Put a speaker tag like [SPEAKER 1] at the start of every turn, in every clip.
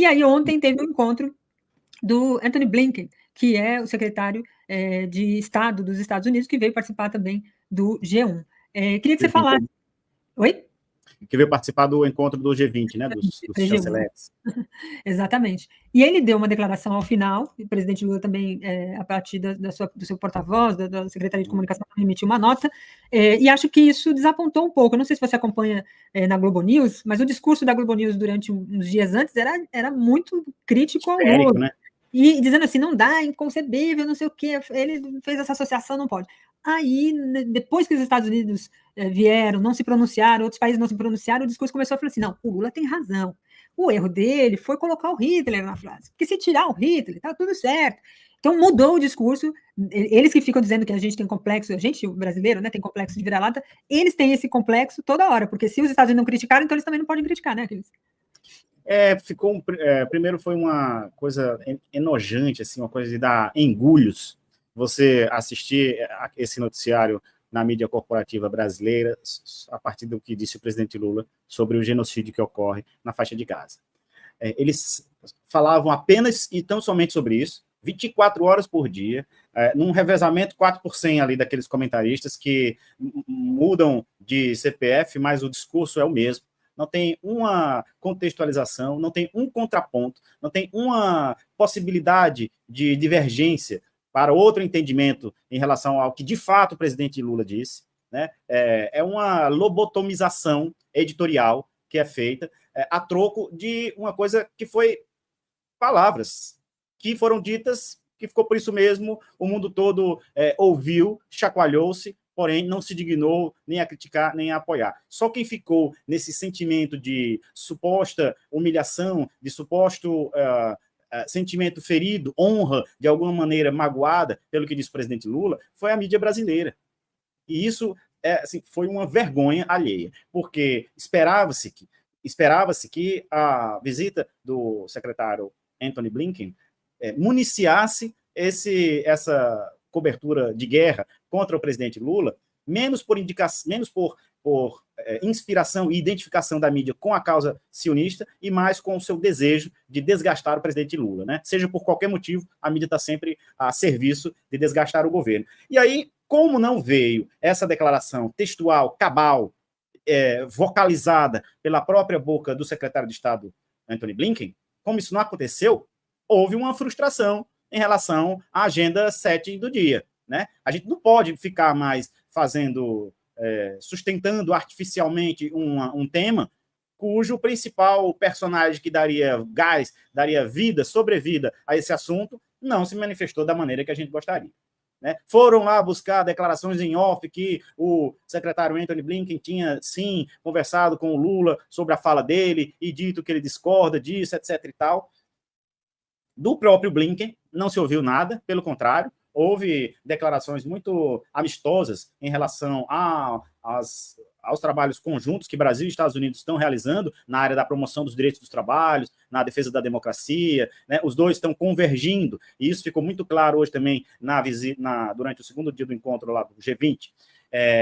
[SPEAKER 1] E aí ontem teve um encontro do Antony Blinken, que é o secretário de Estado dos Estados Unidos, que veio participar também do G1. Queria que você falasse... Oi?
[SPEAKER 2] Que veio participar do encontro do G20, né, dos chanceleres.
[SPEAKER 1] Exatamente. E ele deu uma declaração ao final, o presidente Lula também, a partir do seu porta-voz, da Secretaria de Comunicação, emitiu uma nota, e acho que isso desapontou um pouco. Eu não sei se você acompanha na Globo News, mas o discurso da Globo News durante uns dias antes era muito crítico ao Lula. Né? E dizendo assim, não dá, inconcebível, não sei o quê, ele fez essa associação, não pode. Aí, depois que os Estados Unidos vieram, não se pronunciaram, outros países não se pronunciaram, o discurso começou a falar assim, não, o Lula tem razão. O erro dele foi colocar o Hitler na frase, porque se tirar o Hitler, tá tudo certo. Então, mudou o discurso. Eles que ficam dizendo que a gente tem complexo, a gente, o brasileiro, né, tem complexo de vira-lata, eles têm esse complexo toda hora, porque se os Estados Unidos não criticaram, então eles também não podem criticar, né, aqueles...
[SPEAKER 2] Primeiro foi uma coisa enojante, assim, uma coisa de dar engulhos, você assistir esse noticiário na mídia corporativa brasileira, a partir do que disse o presidente Lula sobre o genocídio que ocorre na faixa de Gaza. Eles falavam apenas e tão somente sobre isso, 24 horas por dia, num revezamento 4% ali daqueles comentaristas que mudam de CPF, mas o discurso é o mesmo. Não tem uma contextualização, não tem um contraponto, não tem uma possibilidade de divergência para outro entendimento em relação ao que, de fato, o presidente Lula disse. Né? É uma lobotomização editorial que é feita a troco de uma coisa que foi palavras que foram ditas, que ficou por isso mesmo, o mundo todo ouviu, chacoalhou-se, porém não se dignou nem a criticar, nem a apoiar. Só quem ficou nesse sentimento de suposta humilhação, de suposto sentimento ferido, honra, de alguma maneira magoada, pelo que disse o presidente Lula, foi a mídia brasileira. E isso assim, foi uma vergonha alheia, porque esperava-se que a visita do secretário Antony Blinken municiasse essa cobertura de guerra contra o presidente Lula, menos por inspiração e identificação da mídia com a causa sionista e mais com o seu desejo de desgastar o presidente Lula. Né? Seja por qualquer motivo, a mídia está sempre a serviço de desgastar o governo. E aí, como não veio essa declaração textual, cabal, vocalizada pela própria boca do secretário de Estado, Antony Blinken, como isso não aconteceu, houve uma frustração em relação à agenda 7 do dia. Né? A gente não pode ficar mais sustentando artificialmente um tema cujo principal personagem que daria gás, daria vida, sobrevida a esse assunto, não se manifestou da maneira que a gente gostaria. Né? Foram lá buscar declarações em off que o secretário Antony Blinken tinha, sim, conversado com o Lula sobre a fala dele e dito que ele discorda disso, etc. e tal. Do próprio Blinken não se ouviu nada, pelo contrário, houve declarações muito amistosas em relação aos trabalhos conjuntos que Brasil e Estados Unidos estão realizando na área da promoção dos direitos dos trabalhos, na defesa da democracia. Né? Os dois estão convergindo, e isso ficou muito claro hoje também durante o segundo dia do encontro lá do G20,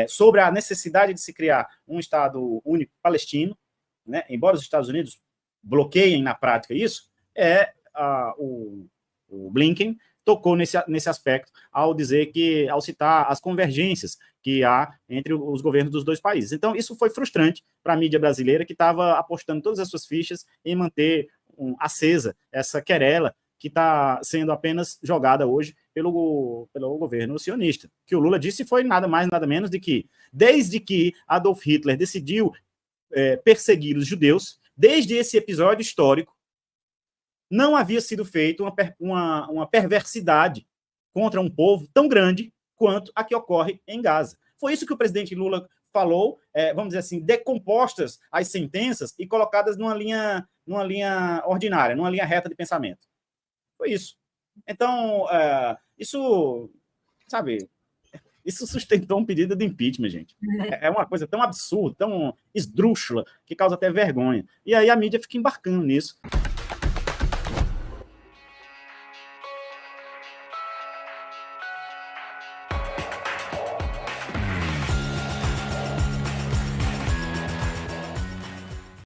[SPEAKER 2] sobre a necessidade de se criar um Estado único palestino. Né? Embora os Estados Unidos bloqueiem na prática isso, o Blinken tocou nesse aspecto ao citar as convergências que há entre os governos dos dois países. Então, isso foi frustrante para a mídia brasileira, que estava apostando todas as suas fichas em manter acesa essa querela que está sendo apenas jogada hoje pelo governo sionista. Que o Lula disse foi nada mais, nada menos de que, desde que Adolf Hitler decidiu perseguir os judeus, desde esse episódio histórico, não havia sido feita uma perversidade contra um povo tão grande quanto a que ocorre em Gaza. Foi isso que o presidente Lula falou, vamos dizer assim, decompostas as sentenças e colocadas numa linha ordinária, numa linha reta de pensamento. Foi isso. Então, isso sustentou um pedido de impeachment, gente. É uma coisa tão absurda, tão esdrúxula, que causa até vergonha. E aí a mídia fica embarcando nisso.